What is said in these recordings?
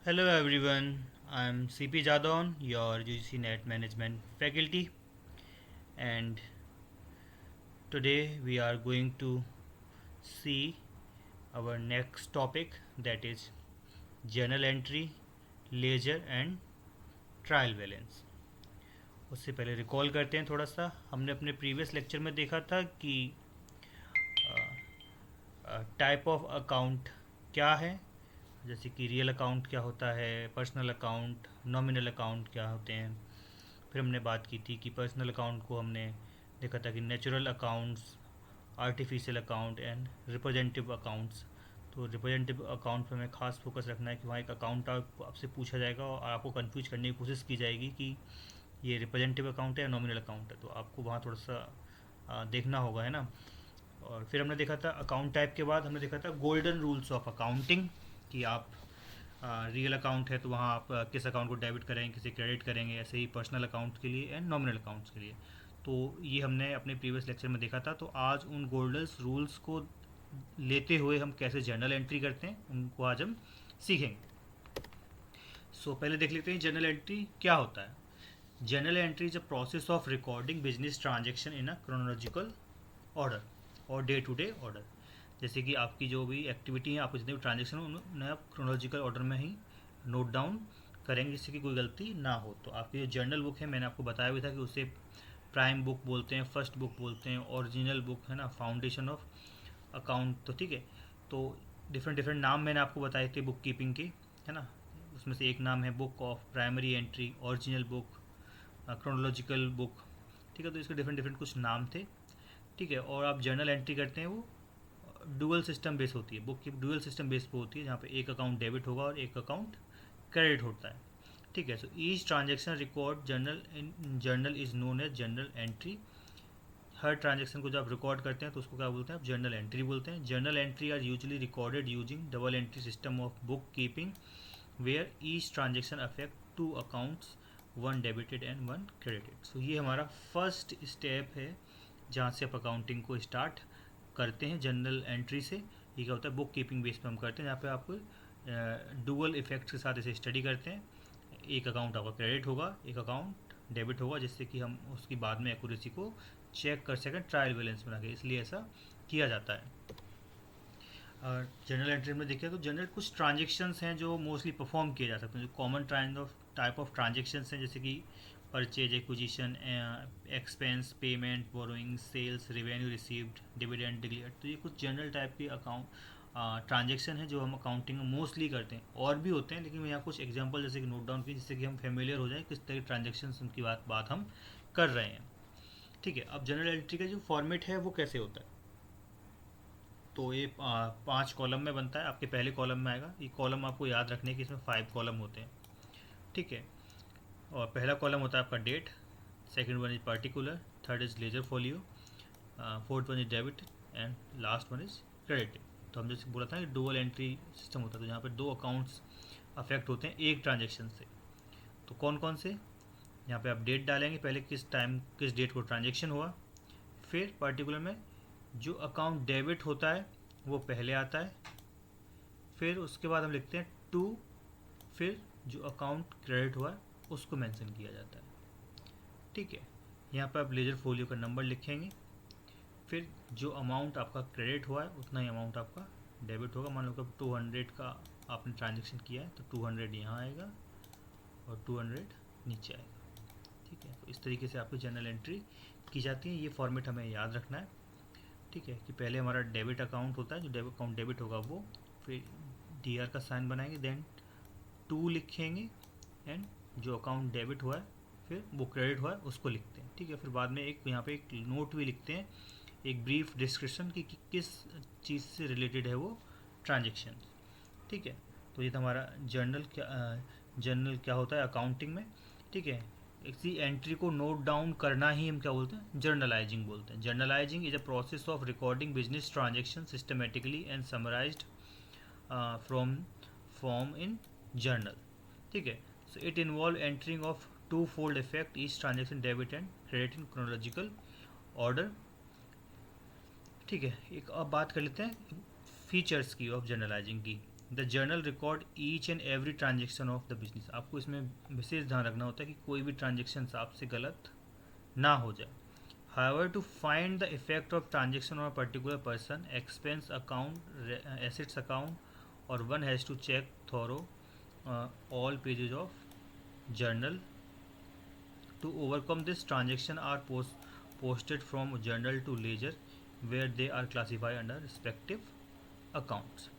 Hello everyone, I'm CP Jadon, your UGC Net Management faculty, and today we are going to see our next topic, that is journal entry, ledger and trial balance. उससे पहले recall करते हैं थोड़ा सा। हमने अपने previous lecture में देखा था कि टाइप ऑफ अकाउंट क्या है, जैसे कि रियल अकाउंट क्या होता है, पर्सनल अकाउंट, नॉमिनल अकाउंट क्या होते हैं। फिर हमने बात की थी कि पर्सनल अकाउंट को हमने देखा था कि natural accounts, artificial account and representative accounts. तो रिप्रेजेंटेटिव अकाउंट पर हमें खास फोकस रखना है कि वहाँ एक अकाउंट आपसे पूछा जाएगा और आपको कंफ्यूज करने की कोशिश की जाएगी कि ये रिप्रेजेंटेटिव अकाउंट है या नॉमिनल अकाउंट है, तो आपको वहाँ थोड़ा सा देखना होगा, है ना। और फिर हमने देखा था अकाउंट टाइप के बाद हमने देखा था गोल्डन रूल्स ऑफ अकाउंटिंग, कि आप रियल अकाउंट है तो वहाँ आप किस अकाउंट को डेबिट करेंगे, किसे क्रेडिट करेंगे, ऐसे ही पर्सनल अकाउंट के लिए एंड नॉमिनल अकाउंट्स के लिए। तो ये हमने अपने प्रीवियस लेक्चर में देखा था। तो आज उन गोल्डन रूल्स को लेते हुए हम कैसे जर्नल एंट्री करते हैं उनको आज हम सीखेंगे। पहले देख लेते हैं जर्नल एंट्री क्या होता है। Journal entry is a process of recording business transaction in a chronological order और डे टू डे ऑर्डर। जैसे कि आपकी जो भी एक्टिविटी है, आपको जितने भी ट्रांजेक्शन हो उन्हें आप क्रोनोलॉजिकल ऑर्डर में ही नोट डाउन करेंगे, जिससे कि कोई गलती ना हो। तो आपकी जो जर्नल बुक है, मैंने आपको बताया भी था कि उसे प्राइम बुक बोलते हैं, फर्स्ट बुक बोलते हैं, ओरिजिनल बुक है ना, फाउंडेशन ऑफ अकाउंट। तो ठीक है, तो डिफरेंट डिफरेंट नाम मैंने आपको बताए थे बुक कीपिंग के, है ना। उसमें से एक नाम है book of primary entry, original book, chronological book. ठीक है, तो इसके डिफरेंट डिफरेंट कुछ नाम थे। ठीक है, और आप जर्नल एंट्री करते हैं वो डुअल सिस्टम बेस होती है, बुक की डुअल सिस्टम बेस पे होती है, जहाँ पे एक अकाउंट डेबिट होगा और एक अकाउंट क्रेडिट होता है। ठीक है, so each transaction record journal in journal is known as journal entry. हर ट्रांजेक्शन को जब आप रिकॉर्ड करते हैं तो उसको क्या बोलते हैं, आप जर्नल एंट्री बोलते हैं। Journal entry are usually recorded using double entry system of book keeping where each transaction affect two accounts, one debited and one credited. So ये हमारा फर्स्ट स्टेप है जहाँ से आप अकाउंटिंग को स्टार्ट करते हैं जर्नल एंट्री से। ये क्या होता है, बुक कीपिंग बेस पे हम करते हैं, जहाँ पे आप डुअल इफेक्ट्स के साथ इसे स्टडी करते हैं। एक अकाउंट आपका क्रेडिट होगा, एक अकाउंट डेबिट होगा, जिससे कि हम उसकी बाद में एक्यूरेसी को चेक कर सकें ट्रायल बैलेंस बना के, इसलिए ऐसा किया जाता है। और जनरल एंट्री में देखिए तो जनरल कुछ ट्रांजेक्शन्स हैं जो मोस्टली परफॉर्म किए जा सकते हैं, जो कॉमन टाइप ऑफ ट्रांजेक्शन्स हैं, जैसे कि purchase, acquisition, expense, payment, borrowing, sales, revenue received, dividend declared. तो ये कुछ जनरल टाइप के अकाउंट ट्रांजेक्शन है जो हम अकाउंटिंग में मोस्टली करते हैं। और भी होते हैं, लेकिन मैं यहाँ कुछ एग्जांपल जैसे कि नोट डाउन की, जिससे कि हम फेमिलियर हो जाए किस तरह के ट्रांजेक्शन उनकी बात हम कर रहे हैं। ठीक है, अब जनरल एंट्री का जो फॉर्मेट है वो कैसे होता है। तो ये 5 कॉलम में बनता है। आपके पहले कॉलम में आएगा, ये कॉलम आपको याद रखने की, इसमें 5 कॉलम होते हैं। ठीक है, और पहला कॉलम होता है आपका date, second one is particular, third is ledger folio, fourth one is debit and last one is credit. तो हम जैसे बोला था कि डुअल एंट्री सिस्टम होता है, तो यहाँ पे दो अकाउंट्स अफेक्ट होते हैं एक ट्रांजेक्शन से। तो कौन कौन से, यहाँ पे आप डेट डालेंगे, पहले किस टाइम किस डेट को ट्रांजेक्शन हुआ। फिर पर्टिकुलर में जो अकाउंट डेबिट होता है वो पहले आता है, फिर उसके बाद हम लिखते हैं टू, फिर जो अकाउंट क्रेडिट हुआ है उसको मेंशन किया जाता है। ठीक है, यहाँ पर आप लेजर फोलियो का नंबर लिखेंगे, फिर जो अमाउंट आपका क्रेडिट हुआ है उतना ही अमाउंट आपका डेबिट होगा। मान लो कि 200 का आपने ट्रांजेक्शन किया है, तो 200 यहाँ आएगा और 200 नीचे आएगा। ठीक है, तो इस तरीके से आपकी जर्नल एंट्री की जाती है। ये फॉर्मेट हमें याद रखना है। ठीक है, कि पहले हमारा डेबिट अकाउंट होता है, जो डेबिट अकाउंट डेबिट होगा वो, फिर डी आर का साइन बनाएंगे, देन टू लिखेंगे, एंड जो अकाउंट डेबिट हुआ है फिर वो क्रेडिट हुआ है उसको लिखते हैं। ठीक है, फिर बाद में एक यहाँ पे एक नोट भी लिखते हैं, एक ब्रीफ डिस्क्रिप्शन कि किस चीज़ से रिलेटेड है वो ट्रांजेक्शन। ठीक है, तो ये तो हमारा जर्नल क्या होता है अकाउंटिंग में। ठीक है, इसी एंट्री को नोट डाउन करना ही हम क्या बोलते हैं, जर्नलाइजिंग बोलते हैं। Journalising is a process of recording business transaction systematically and summarised from form in journal. ठीक है, so it involve entering of two fold effect each transaction debit and credit in chronological order. ठीक है, एक अब बात कर लेते हैं फीचर्स की ऑफ जर्नलाइजिंग की। The journal record each and every transaction of the business. आपको इसमें विशेष ध्यान रखना होता है कि कोई भी ट्रांजेक्शन आपसे गलत ना हो जाए। However, to find the effect of transaction on a particular person, expense account, assets account, or one has to check thorough all pages of journal. To overcome this, transaction are posted from journal to ledger, where they are classified under respective accounts.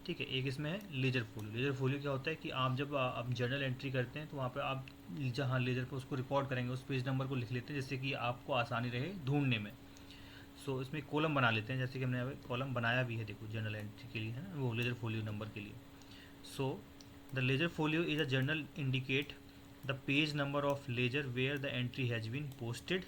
ठीक है, एक इसमें है ledger folio. Ledger folio क्या होता है कि आप जब आप जर्नल एंट्री करते हैं तो वहाँ पे आप जहाँ लेजर पे उसको रिकॉर्ड करेंगे उस पेज नंबर को लिख लेते हैं, जिससे कि आपको आसानी रहे ढूंढने में। सो इसमें कॉलम बना लेते हैं, जैसे कि हमने यहाँ पे कॉलम बनाया भी है, देखो जर्नल एंट्री के लिए है ना, वो लेजर फोलियो नंबर के लिए। So the ledger folio is a journal indicate the page number of ledger where the entry has been posted.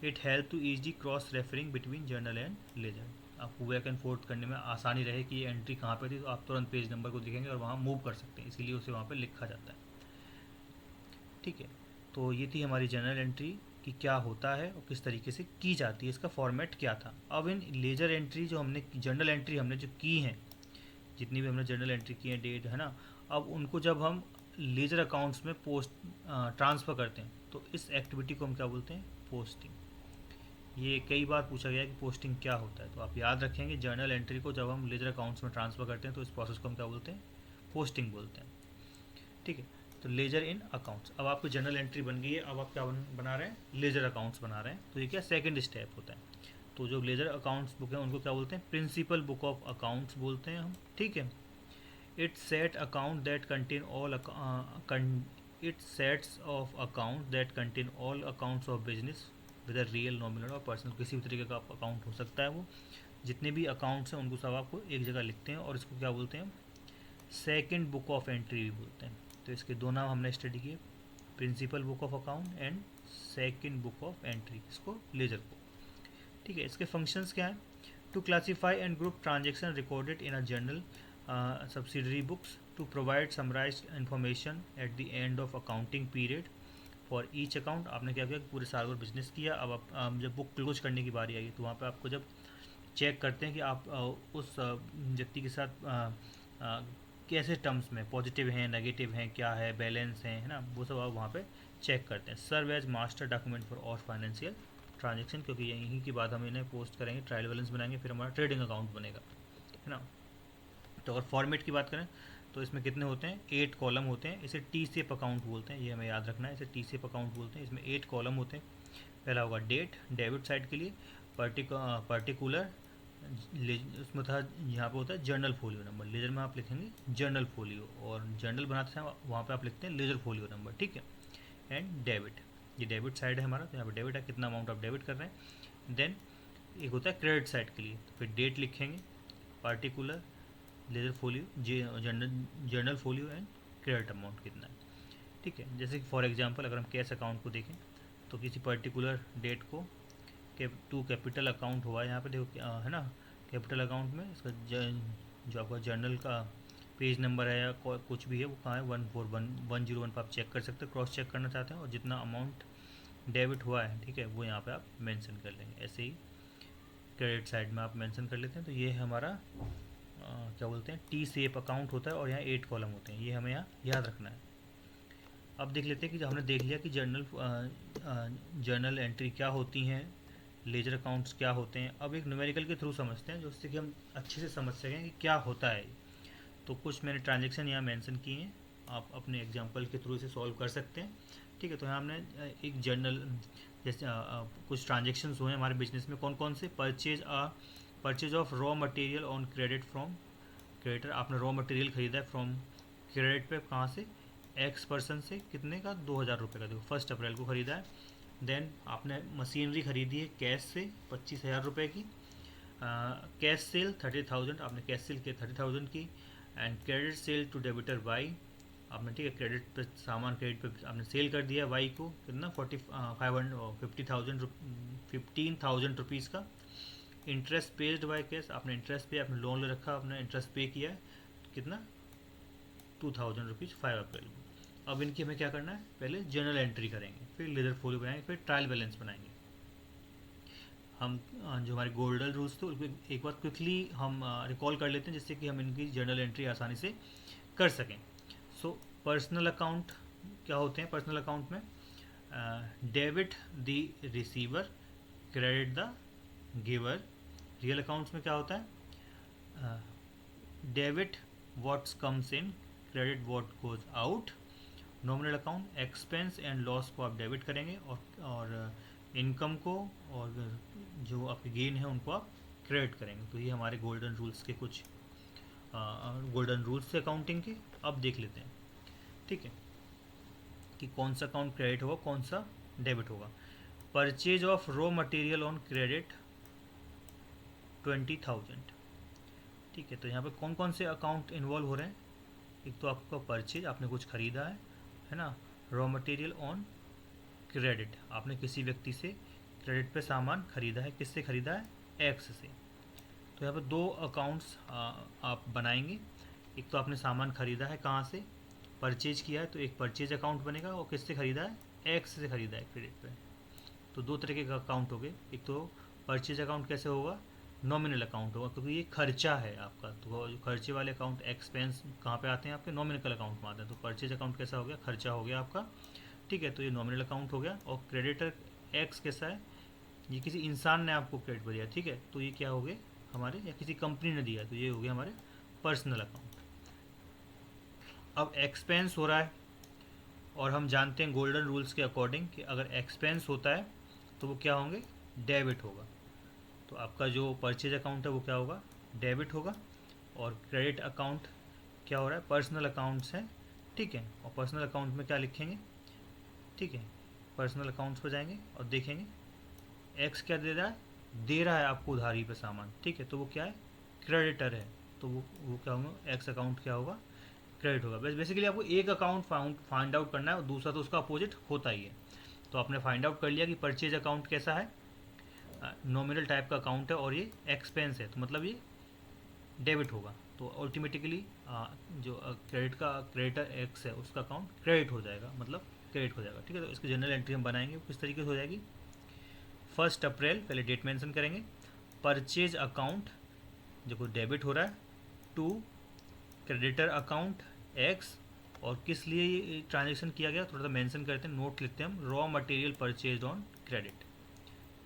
It help to easy cross referring between journal and ledger. आपको back and forth करने में आसानी रहे कि ये entry कहाँ पे थी, तो आप तुरंत पेज नंबर को देखेंगे और वहाँ मूव कर सकते हैं, इसीलिए उसे वहाँ पे लिखा जाता है। ठीक है, तो ये थी हमारी जर्नल एंट्री कि क्या होता है और किस तरीके से की जाती है, इसका फॉर्मेट क्या था। अब इन लेजर एंट्री जो हमने जर्नल एंट्री हमने जो की हैं, जितनी भी हमने जर्नल एंट्री की है डेट है ना, अब उनको जब हम लेजर अकाउंट्स में पोस्ट ट्रांसफ़र करते हैं तो इस एक्टिविटी को हम क्या बोलते हैं, पोस्टिंग। ये कई बार पूछा गया है कि पोस्टिंग क्या होता है, तो आप याद रखेंगे जर्नल एंट्री को जब हम लेजर अकाउंट्स में ट्रांसफ़र करते हैं तो इस प्रोसेस को हम क्या बोलते हैं, पोस्टिंग बोलते हैं। ठीक है, तो लेजर इन अकाउंट्स। अब आपकी जर्नल एंट्री बन गई है, अब आप क्या बना रहे हैं, लेजर अकाउंट्स बना रहे हैं। तो ये क्या सेकंड स्टेप होता है। तो जो लेजर अकाउंट्स बुक है उनको क्या बोलते हैं, प्रिंसिपल बुक ऑफ अकाउंट्स बोलते हैं हम। ठीक है, it set account that contain all it sets of account that contain all accounts of business with real, nominal और पर्सनल। किसी भी तरीके का अकाउंट हो सकता है, वो जितने भी अकाउंट्स हैं उनको सब आपको एक जगह लिखते हैं, और इसको क्या बोलते हैं, सेकंड बुक ऑफ एंट्री भी बोलते हैं। तो इसके दो नाम हमने स्टडी किए, principal book of account and second book of entry, इसको लेजर को। ठीक है, इसके फंक्शंस क्या हैं, to classify and group transaction recorded in a journal subsidiary books, to provide summarized information at the end of accounting period for each account। आपने क्या किया, पूरे साल भर बिजनेस किया, अब आप जब बुक क्लोज करने की बारी आई तो वहाँ पे आपको जब चेक करते हैं कि आप उस व्यक्ति के साथ कैसे टर्म्स में पॉजिटिव हैं, नेगेटिव हैं, क्या है, बैलेंस है ना, वो सब आप वहाँ पे चेक करते हैं। Serve as master document for all financial transaction, क्योंकि यहीं की बाद हम इन्हें पोस्ट करेंगे, ट्रायल बैलेंस बनाएंगे, फिर हमारा ट्रेडिंग अकाउंट बनेगा, है ना। तो अगर फॉर्मेट की बात करें तो इसमें कितने होते हैं, 8 कॉलम होते हैं। इसे टी सेप अकाउंट बोलते हैं, ये हमें याद रखना है, इसे टी सेप अकाउंट बोलते हैं। इसमें 8 कॉलम होते हैं। पहला होगा डेट, डेबिट साइड के लिए, पर्टिकुलर, उसमें था यहाँ पे होता है जर्नल फोलियो नंबर। लेजर में आप लिखेंगे जर्नल फोलियो, और जर्नल बनाते हैं वहाँ पे आप लिखते हैं लेजर फोलियो नंबर। ठीक है, एंड डेबिट, ये डेबिट साइड है हमारा, तो यहाँ पे डेबिट है, कितना अमाउंट आप डेबिट कर रहे हैं। देन एक होता है क्रेडिट साइड के लिए, तो फिर डेट लिखेंगे, particular, ledger folio, journal folio and credit amount कितना है। ठीक है, जैसे कि फॉर एग्जांपल अगर हम कैश अकाउंट को देखें तो किसी पर्टिकुलर डेट को टू कैपिटल अकाउंट हुआ, यहाँ पे देखो है ना, कैपिटल अकाउंट में इसका जो आपका जर्नल का पेज नंबर है या कुछ भी है वो कहाँ है, 14101 पर आप चेक कर सकते हैं, क्रॉस चेक करना चाहते हैं, और जितना अमाउंट डेबिट हुआ है, ठीक है, वो यहाँ पे आप मेंशन कर लेंगे। ऐसे ही क्रेडिट साइड में आप मेंशन कर लेते हैं। तो ये है हमारा क्या बोलते हैं, टी सेप अकाउंट होता है, और यहाँ 8 कॉलम होते हैं, ये हमें यहाँ याद रखना है। अब देख लेते हैं कि हमने देख लिया कि जर्नल एंट्री क्या होती हैं, लेजर अकाउंट्स क्या होते हैं। अब एक न्यूमेरिकल के थ्रू समझते हैं, जिससे कि हम अच्छे से समझ सकें कि क्या होता है। तो कुछ मैंने ट्रांजेक्शन यहाँ मेंशन किए हैं, आप अपने एग्जांपल के थ्रू इसे सॉल्व कर सकते हैं। ठीक है, तो यहाँ हमने एक जर्नल, जैसे कुछ ट्रांजेक्शन्स हुए हैं हमारे बिजनेस में, कौन कौन से, purchase of raw material on credit from creditor, आपने रॉ मटेरियल खरीदा है फ्रॉम क्रेडिट पे, कहाँ से, एक्स पर्सन से, कितने का, 2000 रुपये का, देखो 1 अप्रैल को ख़रीदा है। देन आपने मशीनरी खरीदी है कैश से 25,000 रुपये की, कैश सेल 30,000, आपने कैश सेल किया 30,000 की, and credit sale to debtor Y, आपने ठीक है क्रेडिट पे सामान क्रेडिट पे आपने सेल कर दिया वाई को, कितना 15,000 रुपीज़ का। इंटरेस्ट पेड बाय कैश, आपने इंटरेस्ट पे, आपने लोन ले रखा, आपने इंटरेस्ट पे किया है, कितना 2,000 रुपीज़ 5 अप्रैल को। अब इनकी हमें क्या करना है, पहले जर्नल एंट्री करेंगे, फिर लेजर फोलियो बनाएंगे, फिर ट्रायल बैलेंस बनाएंगे। हम जो हमारे गोल्डन रूल्स थे उसको एक बार क्विकली हम रिकॉल कर लेते हैं, जिससे कि हम इनकी जर्नल एंट्री आसानी से कर सकें। सो पर्सनल अकाउंट क्या होते हैं? पर्सनल अकाउंट में debit the receiver, credit the giver. Real accounts में क्या होता है? Debit what's comes in, credit what goes out. Nominal account expense and loss को आप डेबिट करेंगे और इनकम को और जो आपके गेन है उनको आप क्रेडिट करेंगे। तो ये हमारे गोल्डन रूल्स के कुछ गोल्डन रूल्स थे अकाउंटिंग के। अब देख लेते हैं, ठीक है, कि कौन सा अकाउंट क्रेडिट होगा, कौन सा डेबिट होगा। Purchase of raw material on credit 20,000। ठीक है, तो यहाँ पे कौन कौन से अकाउंट इन्वॉल्व हो रहे हैं? एक तो आपका परचेज, आपने कुछ खरीदा है ना। रॉ मटेरियल ऑन क्रेडिट, आपने किसी व्यक्ति से क्रेडिट पे सामान खरीदा है। किससे खरीदा है? एक्स से। तो यहाँ पे दो अकाउंट्स आप बनाएंगे। एक तो आपने सामान खरीदा है, कहाँ से? परचेज किया है, तो एक परचेज अकाउंट बनेगा। और किससे खरीदा है? एक्स से खरीदा है क्रेडिट पे। तो दो तरीके का अकाउंट हो गए। एक तो परचेज अकाउंट कैसे होगा? नॉमिनल अकाउंट होगा, क्योंकि ये खर्चा है आपका। तो जो खर्चे वाले अकाउंट, एक्सपेंस कहाँ पे आते हैं? आपके नॉमिनल अकाउंट में आते हैं। तो परचेज अकाउंट कैसा हो गया? खर्चा हो गया आपका। ठीक है, तो ये नॉमिनल अकाउंट हो गया। और क्रेडिटर एक्स कैसा है? ये किसी इंसान ने आपको क्रेडिट पर दिया, ठीक है, तो ये क्या हो गए हमारे, या किसी कंपनी ने दिया, तो ये हो गया हमारे पर्सनल अकाउंट। अब एक्सपेंस हो रहा है, और हम जानते हैं गोल्डन रूल्स के अकॉर्डिंग कि अगर एक्सपेंस होता है तो वो क्या होंगे? डेबिट होगा। तो आपका जो परचेज अकाउंट है वो क्या होगा? डेबिट होगा। और क्रेडिट अकाउंट क्या हो रहा है? पर्सनल अकाउंट्स है, ठीक है। और पर्सनल अकाउंट में क्या लिखेंगे? ठीक है, पर्सनल अकाउंट्स पर जाएंगे और देखेंगे एक्स क्या दे रहा है? दे रहा है आपको उधारी पे सामान, ठीक है, तो वो क्या है? क्रेडिटर है। तो वो क्या होगा? एक्स अकाउंट क्या होगा? क्रेडिट होगा। बस बेसिकली आपको एक अकाउंट फाइंड आउट करना है, और दूसरा तो उसका अपोजिट होता ही है। तो आपने फाइंड आउट कर लिया कि परचेज अकाउंट कैसा है? नॉमिनल टाइप का अकाउंट है, और ये एक्सपेंस है, तो मतलब ये डेबिट होगा। तो ऑटोमेटिकली जो क्रेडिट का क्रेडिटर एक्स है उसका अकाउंट क्रेडिट हो जाएगा, मतलब क्रेडिट हो जाएगा। ठीक है, तो इसकी जनरल एंट्री हम बनाएंगे, किस तरीके से हो जाएगी? 1 अप्रैल, पहले डेट मेंशन करेंगे। परचेज अकाउंट जो डेबिट हो रहा है, टू क्रेडिटर अकाउंट एक्स। और किस लिए ये ट्रांजेक्शन किया गया, थोड़ा सा मेंशन करते हैं, नोट लिखते हैं हम, raw material purchase on credit.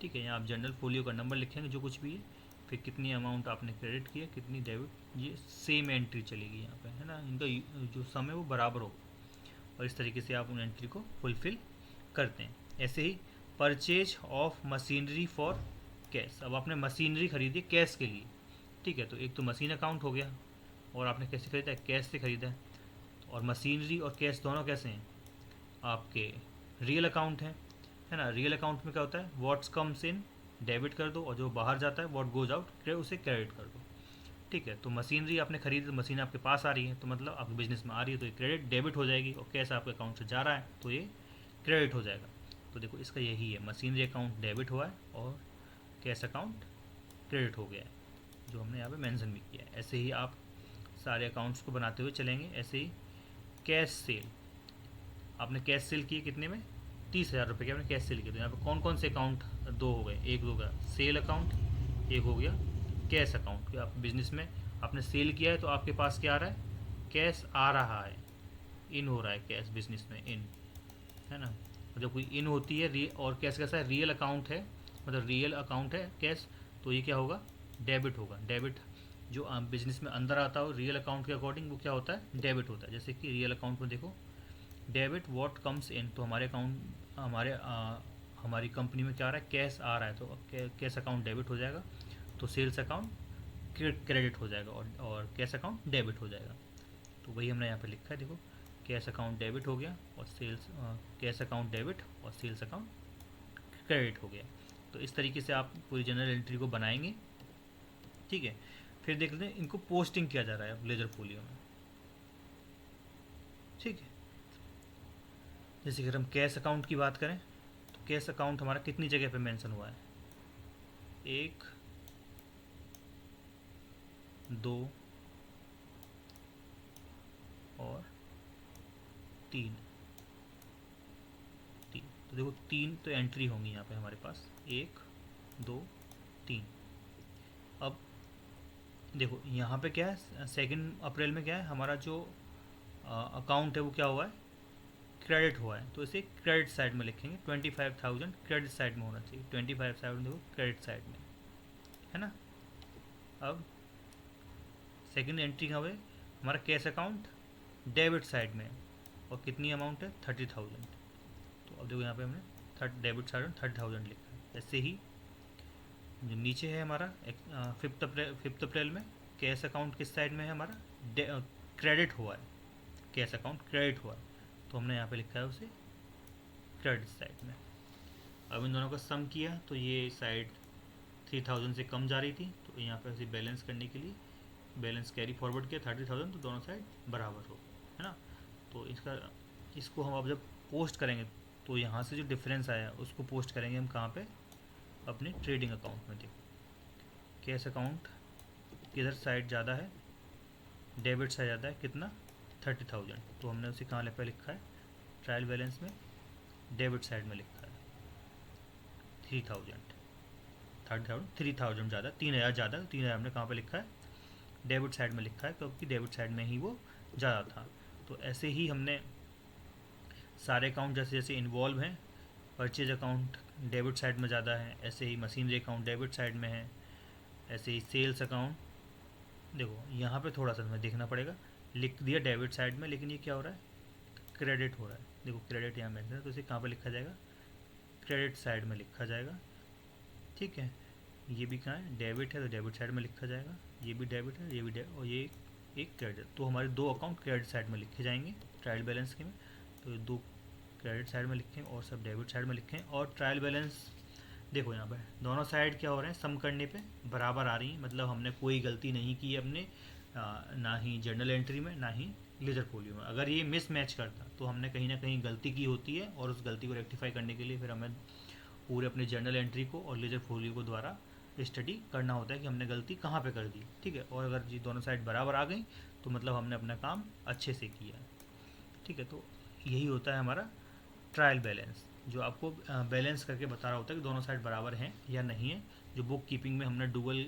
ठीक है, यहाँ आप जनरल फोलियो का नंबर लिखेंगे जो कुछ भी है, फिर कितनी अमाउंट आपने क्रेडिट किया, कितनी डेबिट, ये सेम एंट्री चलेगी यहाँ पे, है ना। इनका जो सम है वो बराबर होगा, और इस तरीके से आप उन एंट्री को फुलफिल करते हैं। ऐसे ही purchase of machinery for cash, अब आपने मशीनरी खरीदी कैश के लिए, ठीक है, तो एक तो मशीन अकाउंट हो गया, और आपने कैसे खरीदा है? कैश से खरीदा है। और मशीनरी और कैश दोनों कैसे हैं? आपके रियल अकाउंट हैं, है ना। रियल अकाउंट में क्या होता है? व्हाट्स कम्स इन डेबिट कर दो, और जो बाहर जाता है व्हाट गोज आउट उसे क्रेडिट कर दो। ठीक है, तो मशीनरी आपने खरीदी, तो मशीन आपके पास आ रही है, तो मतलब आपके बिजनेस में आ रही है, तो ये क्रेडिट डेबिट हो जाएगी। और कैश आपके अकाउंट से जा रहा है तो ये क्रेडिट हो जाएगा। तो देखो इसका यही है, मशीनरी अकाउंट डेबिट हुआ है और कैश अकाउंट क्रेडिट हो गया है, जो हमने यहाँ पे मेंशन भी किया है। ऐसे ही आप सारे अकाउंट्स को बनाते हुए चलेंगे। ऐसे ही कैश सेल, आपने कैश सेल किए कितने में? 30,000 रुपये के आपने कैश सेल किए। तो यहाँ पे कौन कौन से अकाउंट? दो हो गए, एक हो गया सेल अकाउंट, एक हो गया कैश अकाउंट। आप बिजनेस में आपने सेल किया है तो आपके पास क्या आ रहा है? कैश आ रहा है, इन हो रहा है कैश बिजनेस में, इन, है ना। जब कोई इन होती है, और कैश कैसा है? रियल अकाउंट है, मतलब रियल अकाउंट है कैश, तो ये क्या होगा? डेबिट होगा। डेबिट जो बिजनेस में अंदर आता हो रियल अकाउंट के अकॉर्डिंग, वो क्या होता है? डेबिट होता है। जैसे कि रियल अकाउंट में देखो, डेबिट व्हाट कम्स इन, तो हमारे अकाउंट हमारी कंपनी में क्या आ रहा है? कैश आ रहा है, तो कैश अकाउंट डेबिट हो जाएगा। तो सेल्स अकाउंट क्रेडिट हो जाएगा, और कैश अकाउंट डेबिट हो जाएगा। तो वही हमने यहाँ पे लिखा है, देखो कैश अकाउंट डेबिट हो गया, और सेल्स कैश अकाउंट डेबिट और सेल्स अकाउंट क्रेडिट हो गया। तो इस तरीके से आप पूरी जनरल एंट्री को बनाएंगे, ठीक है। फिर देख लेते हैं इनको पोस्टिंग किया जा रहा है लेजर फोलियो में, ठीक है। जैसे कि अगर हम कैश अकाउंट की बात करें, तो कैश अकाउंट हमारा कितनी जगह पे मेंशन हुआ है? 1, 2 और 3। तो देखो 3 तो एंट्री होंगी यहाँ पे हमारे पास, 1, 2, 3। अब देखो यहाँ पे क्या है, 2 अप्रैल में क्या है, हमारा जो अकाउंट है वो क्या हुआ है, क्रेडिट हुआ है, तो इसे क्रेडिट साइड में लिखेंगे। 25,000 क्रेडिट साइड में होना चाहिए, 25,000 देखो क्रेडिट साइड में है ना। अब सेकंड एंट्री कहाँ है, हमारा कैश अकाउंट डेबिट साइड में, और कितनी अमाउंट है, 30,000। तो अब देखो यहाँ पे हमने डेबिट साइड में 30,000 लिखा है। ऐसे ही जो नीचे है हमारा 5 अप्रैल में कैश अकाउंट किस साइड में है हमारा, क्रेडिट हुआ है, कैश अकाउंट क्रेडिट हुआ है, तो हमने यहाँ पे लिखा है उसे क्रेडिट साइड में। अब इन दोनों का सम किया तो ये साइड 3,000 से कम जा रही थी, तो यहाँ पे उसे बैलेंस करने के लिए बैलेंस कैरी फॉरवर्ड किया 30,000, तो दोनों साइड बराबर हो, है ना। तो इसको हम अब जब पोस्ट करेंगे तो यहाँ से जो डिफरेंस आया उसको पोस्ट करेंगे हम कहाँ पे, अपने ट्रेडिंग अकाउंट में। देखो कैश अकाउंट किधर साइड ज़्यादा है, डेबिट साइड ज़्यादा है, कितना, 30,000, तो हमने उसे कहाँ पे लिखा है, ट्रायल बैलेंस में डेबिट साइड में लिखा है 3,000, 3,000 ज़्यादा, 3,000 ज़्यादा, 3,000 हमने कहाँ पे लिखा है, डेबिट साइड में लिखा है, क्योंकि डेबिट साइड में ही वो ज़्यादा था। तो ऐसे ही हमने सारे अकाउंट जैसे जैसे इन्वॉल्व हैं, परचेज अकाउंट डेबिट साइड में ज़्यादा है, ऐसे ही मशीनरी अकाउंट डेबिट साइड में है, ऐसे ही सेल्स अकाउंट, देखो यहाँ पे थोड़ा सा हमें देखना पड़ेगा, लिख दिया डेबिट साइड में, लेकिन ये क्या हो रहा है, क्रेडिट हो रहा है। देखो क्रेडिट यहाँ मेंशन है, तो इसे कहाँ पे लिखा जाएगा, क्रेडिट साइड में लिखा जाएगा, ठीक है। ये भी कहाँ है, डेबिट है, तो डेबिट साइड में लिखा जाएगा, ये भी डेबिट है, ये भी डेबिट, और ये एक क्रेडिट, तो हमारे 2 अकाउंट क्रेडिट साइड में लिखे जाएंगे ट्रायल बैलेंस के में। तो ये 2 क्रेडिट साइड में लिखें और सब डेबिट साइड में लिखें। और ट्रायल बैलेंस देखो यहाँ पे दोनों साइड क्या हो रहे हैं, सम करने पे बराबर आ रही है, मतलब हमने कोई गलती नहीं की अपने, ना ही जर्नल एंट्री में ना ही लेजर फोलियो में। अगर ये मिस मैच करता तो हमने कहीं ना कहीं गलती की होती है, और उस गलती को रेक्टिफाई करने के लिए फिर हमें पूरे अपने जर्नल एंट्री को और लेजर फोलियो को द्वारा स्टडी करना होता है कि हमने गलती कहाँ पे कर दी, ठीक है। और अगर जी दोनों साइड बराबर आ गई तो मतलब हमने अपना काम अच्छे से किया, ठीक है। तो यही होता है हमारा ट्रायल बैलेंस, जो आपको बैलेंस करके बता रहा होता है कि दोनों साइड बराबर हैं या नहीं है। जो बुक कीपिंग में हमने डुअल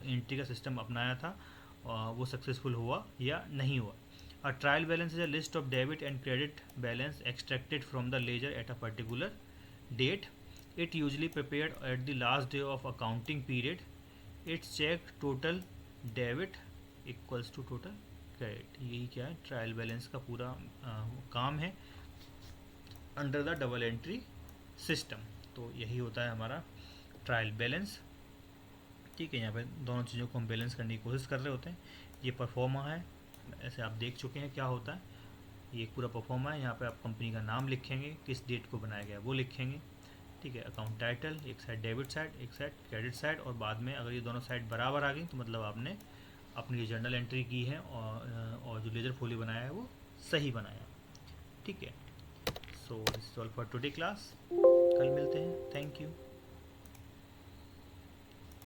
एंट्री का सिस्टम अपनाया था वो सक्सेसफुल हुआ या नहीं हुआ। A trial balance is a list of debit and credit balance extracted from the ledger at a particular date. It usually prepared at the last day of accounting period. It's checked total debit equals to total credit. यही क्या है, trial balance का पूरा काम है under the double entry system. तो यही होता है हमारा ट्रायल बैलेंस, ठीक है। यहाँ पे दोनों चीज़ों को हम बैलेंस करने की कोशिश कर रहे होते हैं। ये परफॉर्मा है, ऐसे आप देख चुके हैं क्या होता है, ये एक पूरा परफॉर्मा है। यहाँ पे आप कंपनी का नाम लिखेंगे, किस डेट को बनाया गया वो लिखेंगे, ठीक है। अकाउंट टाइटल, एक साइड डेबिट साइड, एक साइड क्रेडिट साइड, और बाद में अगर ये दोनों साइड बराबर आ गई तो मतलब आपने अपनी जर्नल एंट्री की है और जो लेजर फोलियो बनाया है वो सही बनाया, ठीक है। So this is all for today class, कल मिलते हैं, थैंक यू।